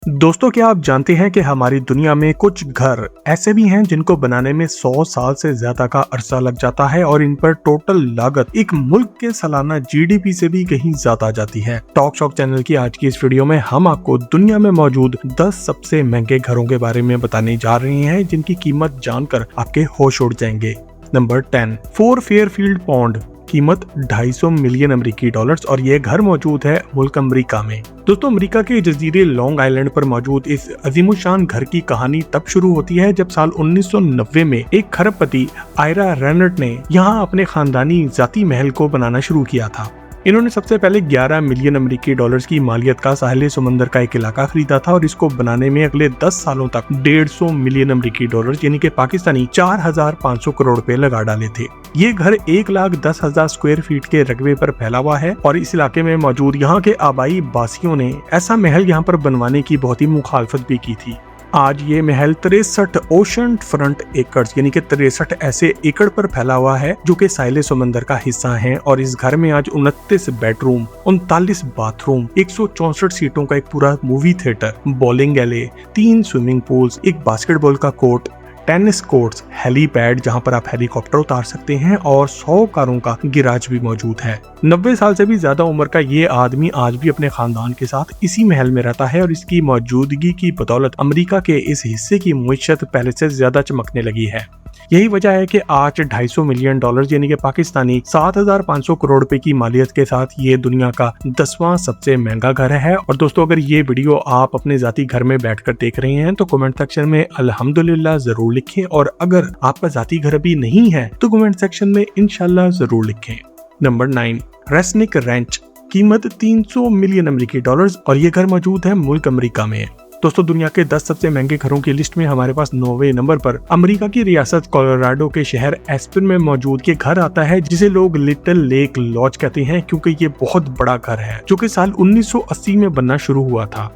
दोस्तों, क्या आप जानते हैं कि हमारी दुनिया में कुछ घर ऐसे भी हैं जिनको बनाने में 100 साल से ज्यादा का अरसा लग जाता है और इन पर टोटल लागत एक मुल्क के सालाना जीडीपी से भी कहीं ज्यादा आ जाती है। टॉक शॉक चैनल की आज की इस वीडियो में हम आपको दुनिया में मौजूद 10 सबसे महंगे घरों के बारे में बताने जा रहे हैं जिनकी कीमत जानकर आपके होश उड़ जाएंगे। नंबर 10, 4 फेयरफील्ड पॉन्ड, कीमत 250 मिलियन अमेरिकी डॉलर्स और ये घर मौजूद है मुल्क अमेरिका में। दोस्तों, अमेरिका के जजीरे लॉन्ग आइलैंड पर मौजूद इस अजीमुशान घर की कहानी तब शुरू होती है जब साल 1990 में एक खरबपति आयरा रेनर्ट ने यहाँ अपने खानदानी जाती महल को बनाना शुरू किया था। इन्होंने सबसे पहले 11 मिलियन अमेरिकी डॉलर्स की मालियत का साहिल समंदर का एक इलाका खरीदा था और इसको बनाने में अगले 10 सालों तक 150 मिलियन अमेरिकी डॉलर्स यानी कि पाकिस्तानी 4500 करोड़ रुपए लगा डाले थे। ये घर 1,10,000 स्क्वायर फीट के रकबे पर फैला हुआ है और इस इलाके में मौजूद यहाँ के आबाई बासियों ने ऐसा महल यहाँ पर बनवाने की बहुत ही मुखालफत भी की थी। आज ये महल 63 ओशन फ्रंट एकड़्स यानी कि 63 ऐसे एकड़ पर फैला हुआ है जो कि साहिल समंदर का हिस्सा है और इस घर में आज 29 बेडरूम, 39 बाथरूम, 164 सीटों का एक पूरा मूवी थिएटर, बॉलिंग एले, 3 स्विमिंग पूल्स, एक बास्केटबॉल का कोर्ट, टेनिस कोर्ट्स, हेलीपैड जहां पर आप हेलीकॉप्टर उतार सकते हैं और 100 कारों का गिराज भी मौजूद है। 90 साल से भी ज्यादा उम्र का ये आदमी आज भी अपने खानदान के साथ इसी महल में रहता है और इसकी मौजूदगी की बदौलत अमेरिका के इस हिस्से की मुईशत पहले से ज्यादा चमकने लगी है। यही वजह है कि आज 250 मिलियन डॉलर यानी कि पाकिस्तानी 7,500 करोड़ रुपए की मालियत के साथ ये दुनिया का 10वां सबसे महंगा घर है। और दोस्तों, अगर ये वीडियो आप अपने जाती घर में बैठकर देख रहे हैं तो कमेंट सेक्शन में अल्हम्दुलिल्लाह जरूर लिखें और अगर आपका जाती घर अभी नहीं है तो कमेंट सेक्शन में इंशाल्लाह जरूर लिखें। नंबर 9, रेसनिक रैंच, कीमत 300 मिलियन अमेरिकी डॉलर्स और ये घर मौजूद है मुल्क अमेरिका में। दोस्तों, दुनिया के 10 सबसे महंगे घरों की लिस्ट में हमारे पास 9वें नंबर पर अमेरिका की रियासत कोलोराडो के शहर एस्पेन में मौजूद ये घर आता है जिसे लोग लिटिल लेक लॉज कहते हैं क्योंकि ये बहुत बड़ा घर है जो कि साल 1980 में बनना शुरू हुआ था।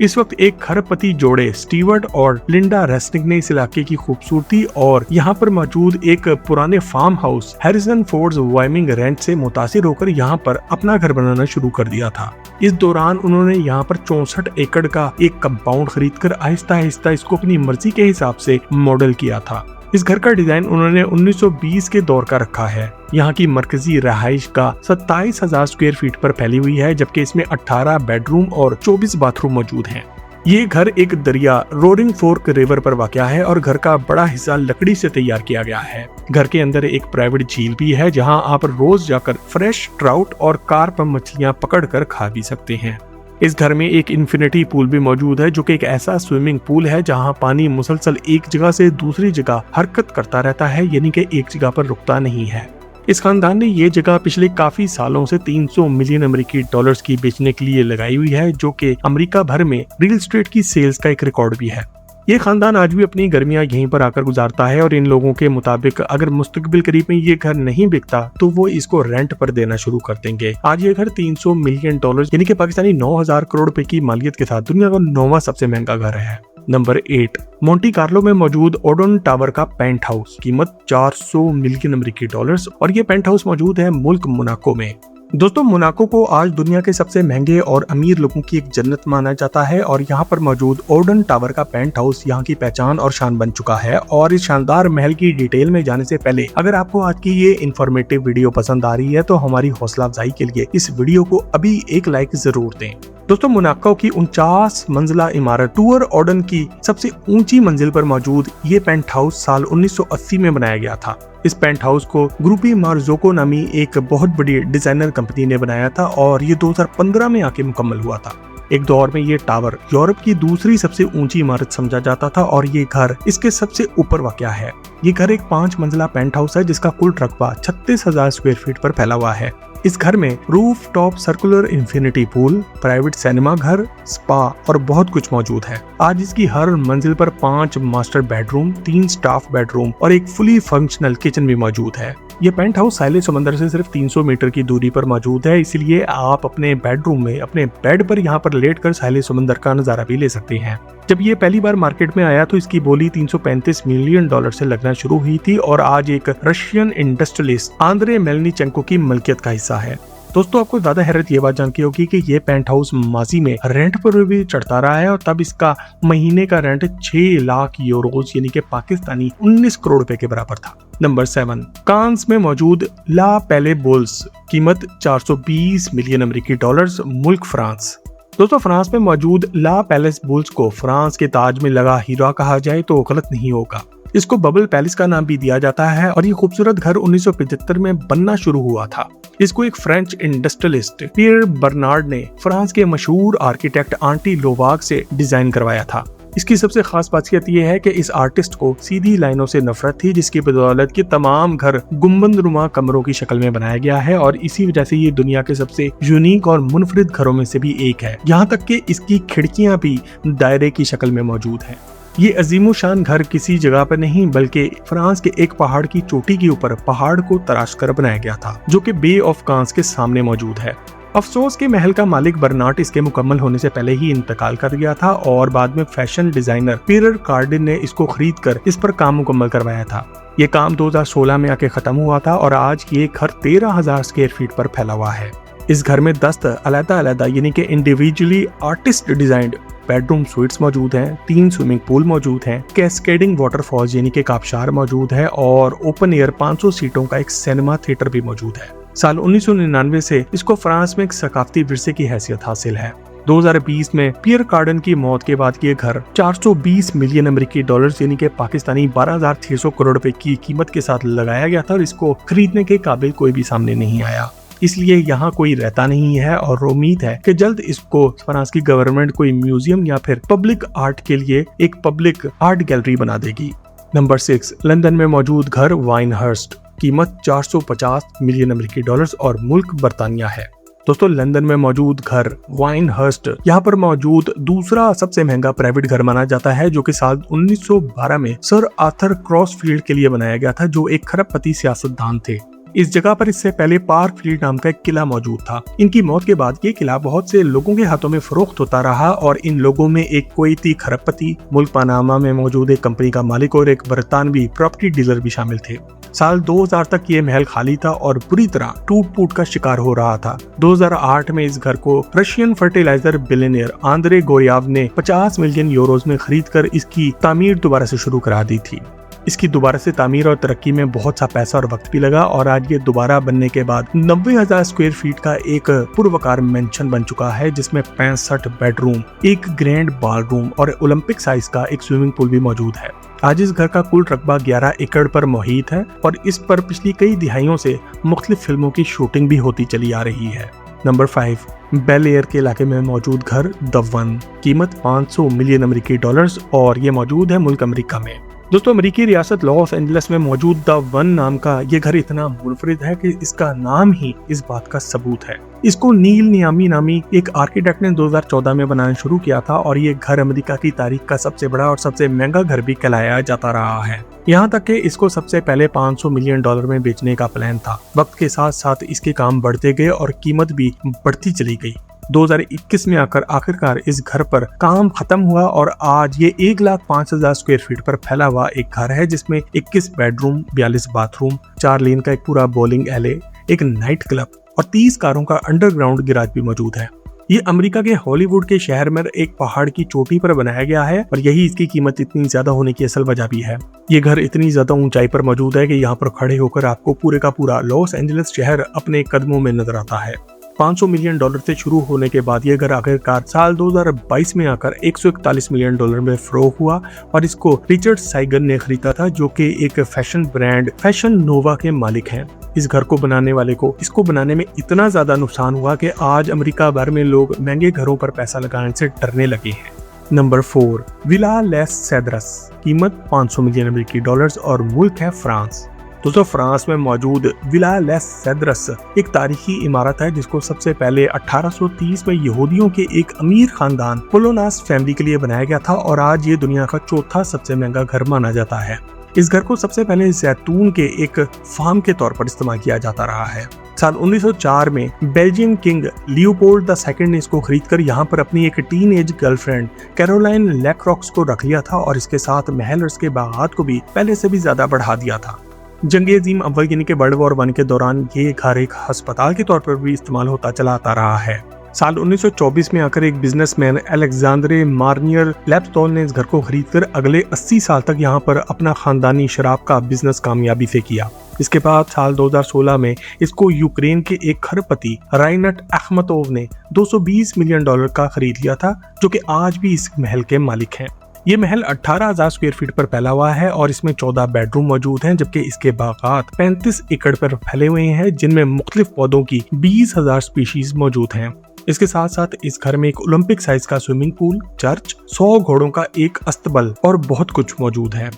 इस वक्त एक खरबपति जोड़े स्टीवर्ट और लिंडा रेसनिक ने इस इलाके की खूबसूरती और यहाँ पर मौजूद एक पुराने farm house Harrison Ford's Wyoming ranch से मुतासिर होकर यहाँ पर अपना घर बनाना शुरू कर दिया था। इस दौरान उन्होंने यहाँ पर 64 एकड़ का एक कंपाउंड खरीदकर आहिस्ता आहिस्ता इसको अपनी मर्जी के हिसाब से मॉडल किया था। इस घर का डिजाइन उन्होंने 1920 के दौर का रखा है। यहाँ की मरकजी रहाइश का 27,000 स्क्वायर फीट पर फैली हुई है जबकि इसमें 18 बेडरूम और 24 बाथरूम मौजूद हैं। ये घर एक दरिया रोरिंग फोर्क रिवर पर वाक़या है और घर का बड़ा हिस्सा लकड़ी से तैयार किया गया है। घर के अंदर एक प्राइवेट झील भी है जहाँ आप रोज जाकर फ्रेश ट्राउट और कार्प मछलियाँ पकड़ कर खा भी सकते हैं। इस घर में एक इन्फिनिटी पूल भी मौजूद है जो कि एक ऐसा स्विमिंग पूल है जहां पानी मुसलसल एक जगह से दूसरी जगह हरकत करता रहता है यानी कि एक जगह पर रुकता नहीं है। इस खानदान ने ये जगह पिछले काफी सालों से 300 मिलियन अमेरिकी डॉलर्स की बेचने के लिए लगाई हुई है जो कि अमेरिका भर में रियल एस्टेट की सेल्स का एक रिकॉर्ड भी है। ये खानदान आज भी अपनी गर्मियां यहीं पर आकर गुजारता है और इन लोगों के मुताबिक अगर मुस्तकबिल करीब में ये घर नहीं बिकता तो वो इसको रेंट पर देना शुरू कर देंगे। आज ये घर 300 मिलियन डॉलर यानी कि पाकिस्तानी 9,000 करोड़ रुपए की मालियत के साथ दुनिया का 9वां सबसे महंगा घर है। नंबर 8, मोंटी कार्लो में मौजूद ओडोन टावर का पेंट हाउस, कीमत 400 मिलियन अमेरिकी डॉलर्स और ये पेंट हाउस मौजूद है मुल्क मोनाको में। दोस्तों, मोनाको को आज दुनिया के सबसे महंगे और अमीर लोगों की एक जन्नत माना जाता है और यहाँ पर मौजूद ओडन टावर का पेंट हाउस यहाँ की पहचान और शान बन चुका है। और इस शानदार महल की डिटेल में जाने से पहले अगर आपको आज की ये इंफॉर्मेटिव वीडियो पसंद आ रही है तो हमारी हौसला अफजाई के लिए इस वीडियो को अभी एक लाइक जरूर दें। दोस्तों, मोनाको की 49 मंजिला इमारत टूअर ओडन की सबसे ऊंची मंजिल पर मौजूद ये पेंट हाउस साल 1980 में बनाया गया था। इस पेंट हाउस को ग्रुपी मार्जोको नामी एक बहुत बड़ी डिजाइनर कंपनी ने बनाया था और ये 2015 में आके मुकम्मल हुआ था। एक दौर में ये टावर यूरोप की दूसरी सबसे ऊंची इमारत समझा जाता था और ये घर इसके सबसे ऊपर वाक़या है। ये घर एक 5 मंजिला पेंट हाउस है जिसका कुल रकबा 36,000 स्क्वायर फीट पर फैला हुआ है। इस घर में roof top circular infinity pool, private cinema घर, स्पा और बहुत कुछ मौजूद है। आज इसकी हर मंजिल पर 5 मास्टर बेडरूम, 3 स्टाफ बेडरूम और एक फुली फंक्शनल किचन भी मौजूद है। ये पेंट हाउस साहिल समंदर से सिर्फ 300 मीटर की दूरी पर मौजूद है, इसलिए आप अपने बेडरूम में अपने बेड पर यहाँ पर लेटकर साहिल समंदर का नजारा भी ले सकते हैं। जब ये पहली बार मार्केट में आया तो इसकी बोली 335 मिलियन डॉलर से लगना शुरू हुई थी और आज एक रशियन इंडस्ट्रियलिस्ट आंद्रे मेलनीचेंको की मलकियत का हिस्सा है। दोस्तों आपको ज्यादा हैरत ये बात जान के होगी कि ये पेंट हाउस माजी में रेंट पर भी चढ़ता रहा है और तब इसका महीने का रेंट 6 लाख यूरोज यानी कि पाकिस्तानी 19 करोड़ रुपए के बराबर था। नंबर 7, कांस में मौजूद ला पैले बुल्स, कीमत 420 मिलियन अमेरिकी डॉलर्स, मुल्क फ्रांस। दोस्तों फ्रांस में मौजूद ला पैलेस बुल्स को फ्रांस के ताज में लगा हीरा कहा जाए तो गलत नहीं होगा। इसको बबल पैलेस का नाम भी दिया जाता है और ये खूबसूरत घर 1975 में बनना शुरू हुआ था। इसको एक फ्रेंच इंडस्ट्रियलिस्ट पियर बर्नार्ड ने फ्रांस के मशहूर आर्किटेक्ट आंटी लोवाग से डिजाइन करवाया था। इसकी सबसे खास बात यह है कि इस आर्टिस्ट को सीधी लाइनों से नफरत थी, जिसकी बदौलत ये तमाम घर गुंबदनुमा कमरों की शक्ल में बनाया गया है और इसी वजह से ये दुनिया के सबसे यूनिक और मुनफरिद घरों में से भी एक है। यहाँ तक कि इसकी खिड़कियां भी दायरे की शक्ल में मौजूद है। ये अजीमो शान घर किसी जगह पर नहीं बल्कि फ्रांस के एक पहाड़ की चोटी के ऊपर पहाड़ को तराश कर बनाया गया था, जो कि बे ऑफ कांस के सामने मौजूद है। अफसोस के महल का मालिक बर्नार्ड इसके मुकम्मल होने से पहले ही इंतकाल कर गया था और बाद में फैशन डिजाइनर पियर कार्डिन ने इसको खरीद कर इस पर काम मुकम्मल करवाया था। ये काम 2016 में आके खत्म हुआ था और आज ये घर 13,000 स्क्वायर फीट पर फैला हुआ है। इस घर में 10 अलग-अलग यानी कि individually artist designed bedroom sweets मौजूद हैं, 3 स्विमिंग पूल मौजूद हैं, कैस्केडिंग वाटरफॉल्स यानी कि काबशार मौजूद है और ओपन एयर 500 सीटों का एक सिनेमा थिएटर भी मौजूद है। साल 1999 से इसको फ्रांस में एक सकाफती विरसे की हैसियत हासिल है। 2020 में पियर कार्डन की मौत के बाद ये घर 420 मिलियन अमेरिकी डॉलर्स यानी कि पाकिस्तानी 12,600 करोड़ रुपए की कीमत के साथ लगाया गया था और इसको खरीदने के काबिल कोई भी सामने नहीं आया, इसलिए यहाँ कोई रहता नहीं है और उम्मीद है कि जल्द इसको फ्रांस की गवर्नमेंट कोई म्यूजियम या फिर पब्लिक आर्ट के लिए एक पब्लिक आर्ट गैलरी बना देगी। नंबर 6, लंदन में मौजूद घर वाइनहर्स्ट, कीमत 450 मिलियन अमेरिकी डॉलर्स और मुल्क बर्तानिया है। दोस्तों लंदन में मौजूद घर वाइनहर्स्ट यहाँ पर मौजूद दूसरा सबसे महंगा प्राइवेट घर माना जाता है, जो कि साल 1912 में सर आर्थर क्रॉसफील्ड के लिए बनाया गया था, जो एक खरबपति सियासतदान थे। इस जगह पर इससे पहले पार्क फील्ड नाम का एक किला मौजूद था। इनकी मौत के बाद ये किला बहुत से लोगों के हाथों में फरोख्त होता रहा और इन लोगों में एक कुवैती खरबपति, मुल्क पनामा में मौजूद एक कंपनी का मालिक और एक बरतानवी प्रॉपर्टी डीलर भी शामिल थे। साल 2000 तक ये महल खाली था और बुरी तरह टूट-फूट का शिकार हो रहा था। 2008 में इस घर को रशियन फर्टिलाइजर बिलियनियर आंद्रे गोरियाव ने 50 मिलियन यूरोज में खरीदकर इसकी तामीर दोबारा से शुरू करा दी थी। इसकी दोबारा से तामीर और तरक्की में बहुत सा पैसा और वक्त भी लगा और आज ये दोबारा बनने के बाद 90,000 स्क्वायर फीट का एक पूर्वकार मेंशन बन चुका है, जिसमें 65 बेडरूम, एक ग्रैंड बॉलरूम और ओलंपिक साइज का एक स्विमिंग पूल भी मौजूद है। आज इस घर का कुल रकबा 11 एकड़ पर मुहित है और इस पर पिछली कई दिहाइयों से मुख्तलिफ फिल्मों की शूटिंग भी होती चली आ रही है। नंबर 5, बेल एयर के इलाके में मौजूद घर द वन, कीमत 500 मिलियन अमेरिकी डॉलर्स और ये मौजूद है मुल्क अमेरिका में। दोस्तों अमेरिकी रियासत लॉस एंजलिस में मौजूद द वन नाम का ये घर इतना मुनफरिद है कि इसका नाम ही इस बात का सबूत है। इसको नील नियामी नामी एक आर्किटेक्ट ने 2014 में बनाना शुरू किया था और ये घर अमेरिका की तारीख का सबसे बड़ा और सबसे महंगा घर भी कहलाया जाता रहा है। यहाँ तक कि इसको सबसे पहले 500 मिलियन डॉलर में बेचने का प्लान था। वक्त के साथ साथ इसके काम बढ़ते गए और कीमत भी बढ़ती चली गई। 2021 में आखिरकार इस घर पर काम खत्म हुआ और आज ये 1,05,000 स्क्वायर फीट पर फैला हुआ एक घर है, जिसमें 21 बेडरूम, 42 बाथरूम, 4 लेन का एक पूरा बॉलिंग एले, एक नाइट क्लब और 30 कारों का अंडरग्राउंड गैराज भी मौजूद है। ये अमेरिका के हॉलीवुड के शहर में एक पहाड़ की चोटी पर बनाया गया है और यही इसकी कीमत इतनी ज्यादा होने की असल वजह भी है। ये घर इतनी ज्यादा ऊंचाई पर मौजूद है कि यहाँ पर खड़े होकर आपको पूरे का पूरा लॉस एंजलिस शहर अपने कदमों में नजर आता है। 500 मिलियन डॉलर से शुरू होने के बाद ये घर आखिरकार साल 2022 में आकर 141 मिलियन डॉलर में फरोख्त हुआ और इसको रिचर्ड साइगन ने खरीदा था, जो कि एक फैशन ब्रांड फैशन नोवा के मालिक हैं। इस घर को बनाने वाले को इसको बनाने में इतना ज्यादा नुकसान हुआ कि आज अमेरिका भर में लोग महंगे घरों पर पैसा लगाने से डरने लगे हैं। नंबर 4, विला लेस सेड्रस, कीमत 500 मिलियन अमेरिकी डॉलर्स और मुल्क है फ्रांस। दोस्तों फ्रांस में मौजूद विला लेस सेड्रस एक तारीखी इमारत है, जिसको सबसे पहले 1830 में यहूदियों के एक अमीर खानदान पोलोनास फैमिली के लिए बनाया गया था और आज ये दुनिया का चौथा सबसे महंगा घर माना जाता है। इस घर को सबसे पहले जैतून के एक फार्म के तौर पर इस्तेमाल किया जाता रहा है। साल 1904 में बेल्जियन किंग लियोपोल्ड II ने इसको खरीदकर यहाँ पर अपनी एक टीन एज गर्लफ्रेंड कैरोलाइन लैक्रॉक्स को रख लिया था और इसके साथ महल और इसके बागात को भी पहले से भी ज्यादा बढ़ा दिया था। जंग अजीम अव्वल यानी कि वर्ल्ड वॉर 1 के दौरान ये घर एक अस्पताल के तौर पर भी इस्तेमाल होता चला आता रहा है। साल 1924 में आकर एक बिजनेसमैन अलेक्जेंड्रे मार्नियर लेप्सटॉल ने इस घर को खरीदकर अगले 80 साल तक यहाँ पर अपना खानदानी शराब का बिजनेस कामयाबी से किया। इसके बाद साल 2016 में इसको यूक्रेन के एक खरपति राइनट अखमतोव ने $220 मिलियन का खरीद लिया था, जो कि आज भी इस महल के मालिक हैं। ये महल 18,000 स्क्वायर फीट पर फैला हुआ है और इसमें 14 बेडरूम मौजूद हैं, जबकि इसके बागात 35 एकड़ पर फैले हुए हैं, जिनमें मुख्तलिफ पौधों की 20,000 स्पीशीज मौजूद हैं। इसके साथ साथ इस घर में एक ओलंपिक साइज का स्विमिंग पूल, चर्च, 100 घोड़ों का एक अस्तबल और बहुत कुछ मौजूद है।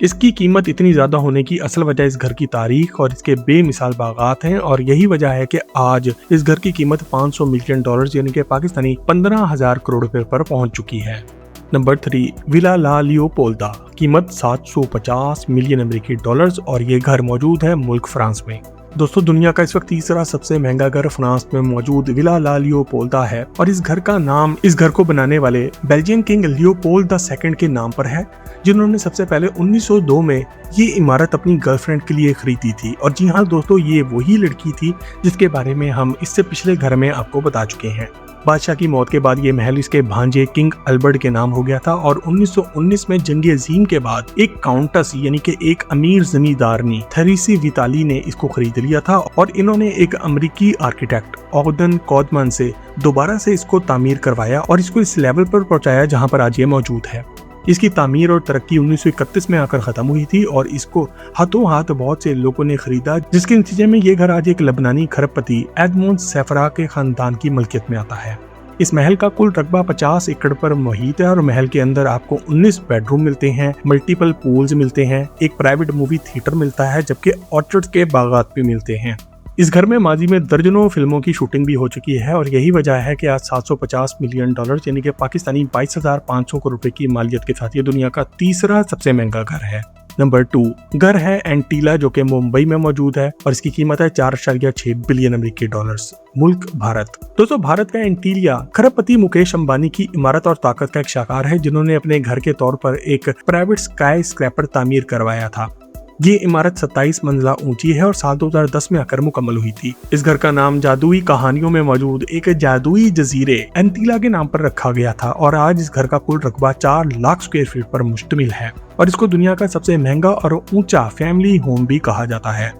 इसकी कीमत इतनी ज्यादा होने की असल वजह इस घर की तारीख और इसके बेमिसाल बागात हैं, और यही वजह है कि आज इस घर की कीमत $500 मिलियन यानी कि पाकिस्तानी 15,000 करोड़ रुपए पर पहुंच चुकी है। नंबर 3, विला ला लियोपोल्दा, कीमत $750 मिलियन अमेरिकी डॉलर्स, और ये घर मौजूद है मुल्क फ्रांस में। दोस्तों, दुनिया का इस वक्त तीसरा सबसे महंगा घर फ्रांस में मौजूद विला ला लियोपोल्दा है, और इस घर का नाम इस घर को बनाने वाले बेल्जियन किंग लियोपोल्ड II के नाम पर है, जिन्होंने सबसे पहले 1902 में ये इमारत अपनी गर्लफ्रेंड के लिए खरीदी थी। और जी हाँ दोस्तों, ये वही लड़की थी जिसके बारे में हम इससे पिछले घर में आपको बता चुके हैं। बादशाह की मौत के बाद ये महल इसके भांजे किंग अल्बर्ट के नाम हो गया था, और 1919 में जंग अजीम के बाद एक काउंटस यानी कि एक अमीर जमींदारनी थेरेसी विताली ने इसको खरीद लिया था, और इन्होंने एक अमेरिकी आर्किटेक्ट ऑगन कॉडमन से दोबारा से इसको तामीर करवाया और इसको इस लेवल पर पहुंचाया जहां पर आज ये मौजूद है। इसकी तामीर और तरक्की 1931 में आकर खत्म हुई थी, और इसको हाथों हाथ बहुत से लोगों ने खरीदा, जिसके नतीजे में ये घर आज एक लबनानी खरबपति एडमोंड सेफरा के खानदान की मलकियत में आता है। इस महल का कुल रकबा 50 एकड़ पर मुहित है, और महल के अंदर आपको 19 बेडरूम मिलते हैं, मल्टीपल पूल्स मिलते हैं, एक प्राइवेट मूवी थिएटर मिलता है, जबकि ऑर्चर्ड के बागात भी मिलते हैं। इस घर में माजी में दर्जनों फिल्मों की शूटिंग भी हो चुकी है, और यही वजह है कि आज $750 मिलियन यानी कि पाकिस्तानी 22,500 करोड़ रुपए की मालियत के साथ ये दुनिया का तीसरा सबसे महंगा घर है। नंबर 2 घर है एंटीला, जो कि मुंबई में मौजूद है, और इसकी कीमत है $4.6 बिलियन अमेरिकी डॉलर्स। मुल्क भारत। दोस्तों, भारत का एंटीलिया खरबपति मुकेश अंबानी की इमारत और ताकत का एक शाकार है, जिन्होंने अपने घर के तौर पर एक प्राइवेट स्काई स्क्रैपर तामीर करवाया था। ये इमारत 27 मंजिला ऊंची है और साल 2010 में आकर मुकम्मल हुई थी। इस घर का नाम जादुई कहानियों में मौजूद एक जादुई जजीरे एंटीला के नाम पर रखा गया था, और आज इस घर का कुल रकबा 4 लाख स्क्वायर फीट पर मुश्तमिल है, और इसको दुनिया का सबसे महंगा और ऊंचा फैमिली होम भी कहा जाता है।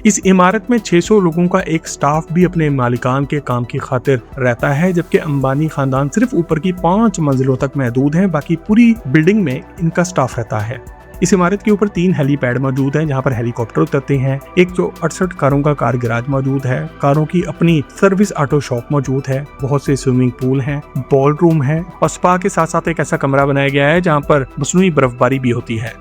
इस इमारत में 600 लोगों का एक स्टाफ भी अपने मालिकान के काम की खातिर रहता है, जबकि अंबानी खानदान सिर्फ ऊपर की 5 मंजिलों तक महदूद है, बाकी पूरी बिल्डिंग में इनका स्टाफ रहता है। इस इमारत के ऊपर 3 हेलीपैड मौजूद हैं, जहां पर हेलीकॉप्टर उतरते हैं। 168 कारों का कार गैराज मौजूद है, कारों की अपनी सर्विस ऑटो शॉप मौजूद है, बहुत से स्विमिंग पूल हैं, बॉल रूम है, और स्पा के साथ साथ एक ऐसा कमरा बनाया गया है जहां पर मसनूई बर्फबारी भी होती है।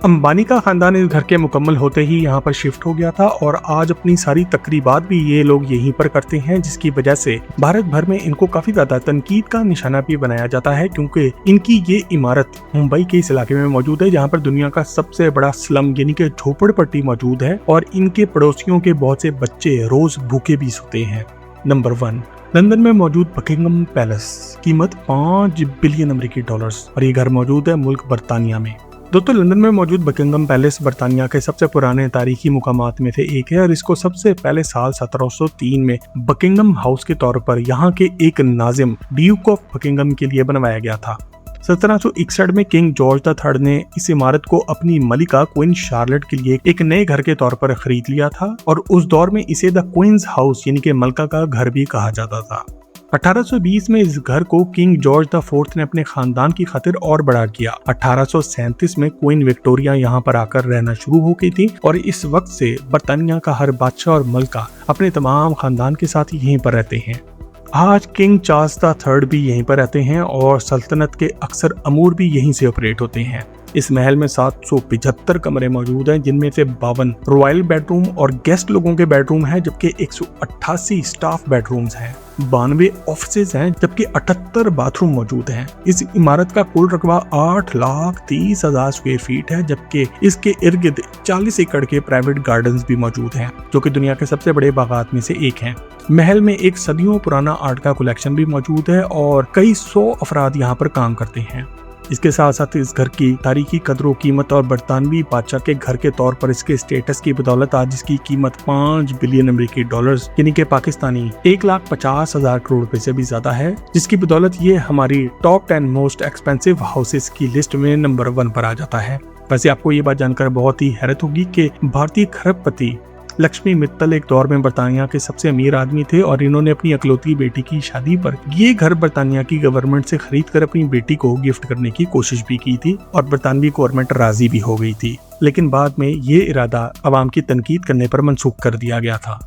अंबानी का खानदान इस घर के मुकम्मल होते ही यहाँ पर शिफ्ट हो गया था, और आज अपनी सारी तकरीबात भी ये लोग यहीं पर करते हैं, जिसकी वजह से भारत भर में इनको काफी ज्यादा तनकीद का निशाना भी बनाया जाता है, क्योंकि इनकी ये इमारत मुंबई के इस इलाके में मौजूद है, जहाँ पर दुनिया का सबसे बड़ा स्लम यानी कि झोपड़पट्टी मौजूद है, और इनके पड़ोसियों के बहुत से बच्चे रोज भूखे भी सोते हैं। नंबर 1 लंदन में मौजूद बकिंगम पैलेस, कीमत $5 बिलियन अमेरिकी डॉलर्स, और ये घर मौजूद है मुल्क बरतानिया में। दोस्तों, लंदन में मौजूद बकिंगम पैलेस बरतानिया के सबसे पुराने तारीखी मुकामात में से एक है, और इसको सबसे पहले साल 1703 में बकिंगम हाउस के तौर पर यहाँ के एक नाजिम ड्यूक ऑफ बकिंगम के लिए बनवाया गया था। 1761 में किंग जॉर्ज III ने इस इमारत को अपनी मलिका क्वीन शार्लेट के लिए एक नए घर के तौर पर खरीद लिया था, और उस दौर में इसे द क्वींस हाउस यानी कि मलका का घर भी कहा जाता था। 1820 में इस घर को किंग जॉर्ज IV ने अपने खानदान की खातिर और बड़ा किया। 1837 में क्वीन विक्टोरिया यहाँ पर आकर रहना शुरू हो गई थी, और इस वक्त से बरतानिया का हर बादशाह और मलका अपने तमाम खानदान के साथ यहीं पर रहते हैं। आज किंग चार्ल्स III भी यहीं पर रहते हैं, और सल्तनत के अक्सर अमूर भी यहीं से ऑपरेट होते हैं। इस महल में 775 कमरे मौजूद हैं, जिनमें से 52 रॉयल बेडरूम और गेस्ट लोगों के बेडरूम हैं, जबकि 188 स्टाफ बेडरूम्स हैं, 92 ऑफिसेज हैं, जबकि 78 बाथरूम मौजूद हैं। इस इमारत का कुल रकबा 8,30,000 स्क्वायर फीट है, जबकि इसके इर्द गिर्द 40 एकड़ के प्राइवेट गार्डन्स भी मौजूद हैं, जो कि दुनिया के सबसे बड़े बागात में से एक हैं। महल में एक सदियों पुराना आर्ट का कलेक्शन भी मौजूद है, और कई 100 अफराद यहाँ पर काम करते हैं। इसके साथ साथ इस घर की तारीखी कदरों कीमत और बरतानवी बादशाह के घर के तौर पर इसके स्टेटस की बदौलत आज इसकी कीमत 5 बिलियन अमेरिकी डॉलर्स यानी कि पाकिस्तानी 1,50,000 करोड़ रुपए से भी ज्यादा है, जिसकी बदौलत ये हमारी टॉप 10 मोस्ट एक्सपेंसिव हाउसेस की लिस्ट में नंबर 1 पर आ जाता है। वैसे आपको ये बात जानकर बहुत ही हैरत होगी कि भारतीय खरबपति लक्ष्मी मित्तल एक दौर में बर्तानिया के सबसे अमीर आदमी थे और इन्होंने अपनी इकलौती बेटी की शादी पर ये घर बर्तानिया की गवर्नमेंट से खरीद कर अपनी बेटी को गिफ्ट करने की कोशिश भी की थी और बरतानवी गवर्नमेंट राजी भी हो गई थी, लेकिन बाद में ये इरादा अवाम की तनकीद करने पर मनसूख कर दिया गया था।